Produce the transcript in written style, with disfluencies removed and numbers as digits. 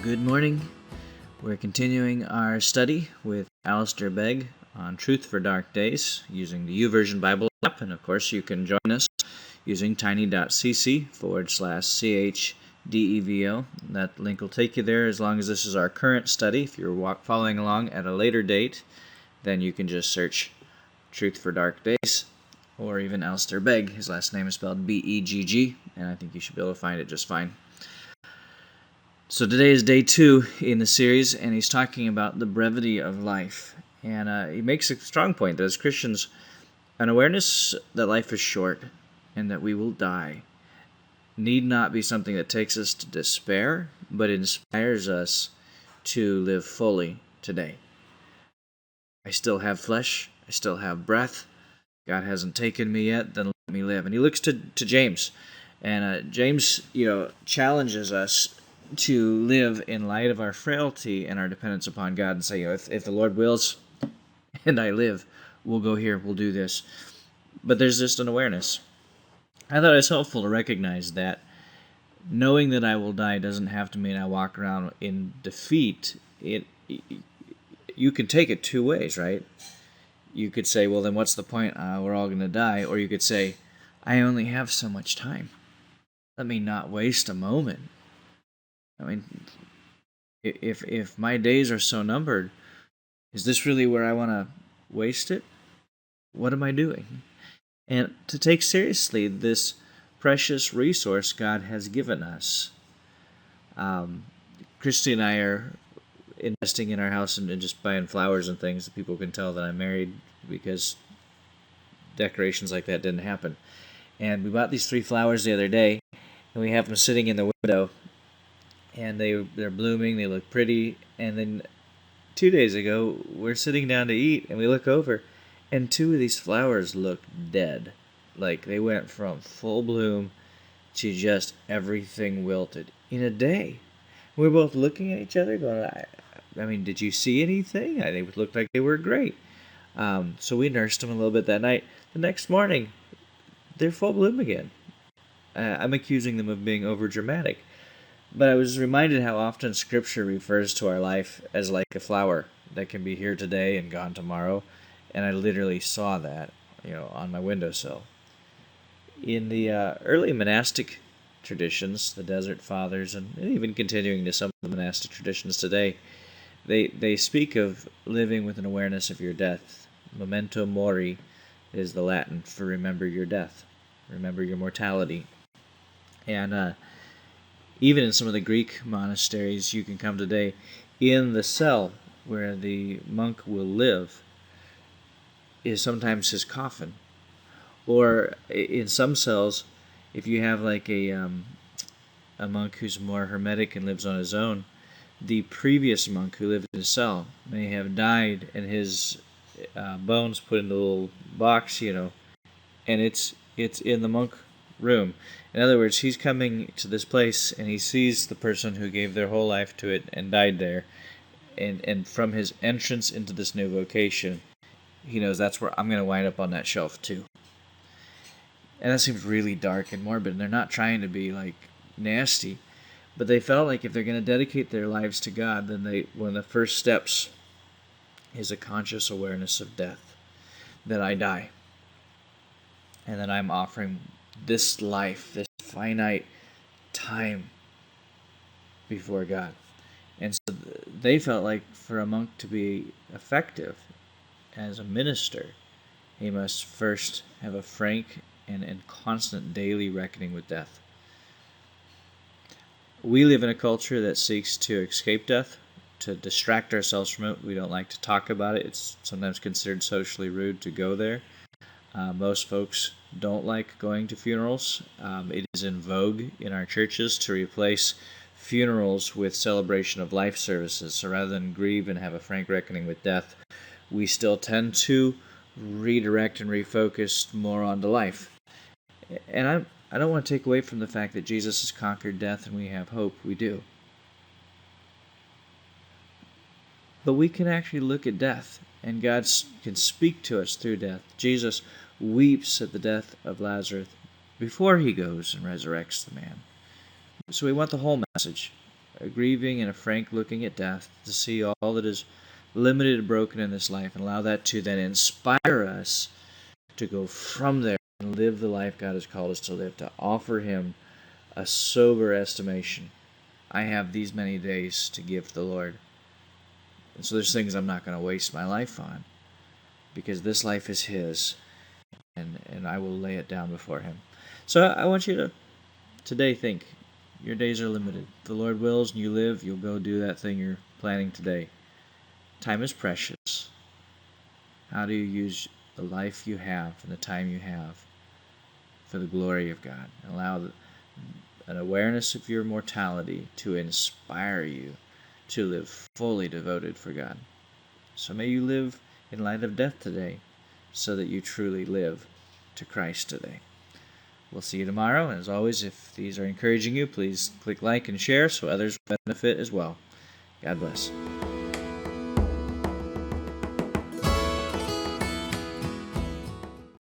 Good morning. We're continuing our study with Alistair Begg on Truth for Dark Days using the Youversion Bible app, and of course you can join us using tiny.cc/CHDEVO. That link will take you there as long as this is our current study. If you're following along at a later date, then you can just search Truth for Dark Days or even Alistair Begg. His last name is spelled B-E-G-G, and I think you should be able to find it just fine. So today is day 2 in the series, and he's talking about the brevity of life. And he makes a strong point that as Christians, an awareness that life is short and that we will die need not be something that takes us to despair, but inspires us to live fully today. I still have flesh, I still have breath, God hasn't taken me yet, then let me live. And he looks to James, and James, challenges us to live in light of our frailty and our dependence upon God and say, if the Lord wills and I live, we'll go here, we'll do this. But there's just an awareness. I thought it was helpful to recognize that knowing that I will die doesn't have to mean I walk around in defeat. You can take it two ways, right? You could say, well, then what's the point? We're all going to die. Or you could say, I only have so much time. Let me not waste a moment. I mean, if my days are so numbered, is this really where I want to waste it? What am I doing? And to take seriously this precious resource God has given us. Christy and I are investing in our house and just buying flowers and things that people can tell that I'm married, because decorations like that didn't happen. And we bought these 3 flowers the other day, and we have them sitting in the window. And they're blooming, they look pretty, and then 2 days ago, we're sitting down to eat, and we look over, and 2 of these flowers look dead. Like, they went from full bloom to just everything wilted in a day. We're both looking at each other going, I mean, did you see anything? They looked like they were great. So we nursed them a little bit that night. The next morning, they're full bloom again. I'm accusing them of being overdramatic. But I was reminded how often Scripture refers to our life as like a flower that can be here today and gone tomorrow. And I literally saw that, on my windowsill. In the early monastic traditions, the Desert Fathers, and even continuing to some of the monastic traditions today, they speak of living with an awareness of your death. Memento mori is the Latin for remember your death, remember your mortality. And even in some of the Greek monasteries you can come today, in the cell where the monk will live is sometimes his coffin. Or in some cells, if you have like a monk who's more hermetic and lives on his own, the previous monk who lived in his cell may have died and his bones put in a little box, and it's in the monk room. In other words, he's coming to this place and he sees the person who gave their whole life to it and died there, and from his entrance into this new vocation, he knows that's where I'm going to wind up on that shelf too. And that seems really dark and morbid, and they're not trying to be like nasty, but they felt like if they're going to dedicate their lives to God, then one of the first steps is a conscious awareness of death, that I die, and that I'm offering this life, this finite time before God. And so they felt like for a monk to be effective as a minister, he must first have a frank and constant daily reckoning with death. We live in a culture that seeks to escape death, to distract ourselves from it. We don't like to talk about it. It's sometimes considered socially rude to go there. Most folks don't like going to funerals. It is in vogue in our churches to replace funerals with celebration of life services. So rather than grieve and have a frank reckoning with death, we still tend to redirect and refocus more onto life. And I don't want to take away from the fact that Jesus has conquered death and we have hope. We do. But we can actually look at death, and God can speak to us through death. Jesus weeps at the death of Lazarus before he goes and resurrects the man. So we want the whole message. a grieving and a frank looking at death, to see all that is limited and broken in this life, and allow that to then inspire us to go from there and live the life God has called us to live, to offer Him a sober estimation. I have these many days to give to the Lord. And so there's things I'm not going to waste my life on, because this life is His, and I will lay it down before Him. So I want you to today think, your days are limited. If the Lord wills and you live, you'll go do that thing you're planning today. Time is precious. How do you use the life you have and the time you have for the glory of God? Allow an awareness of your mortality to inspire you to live fully devoted for God. So may you live in light of death today, so that you truly live to Christ today. We'll see you tomorrow, and as always, if these are encouraging you, please click like and share so others benefit as well. God bless.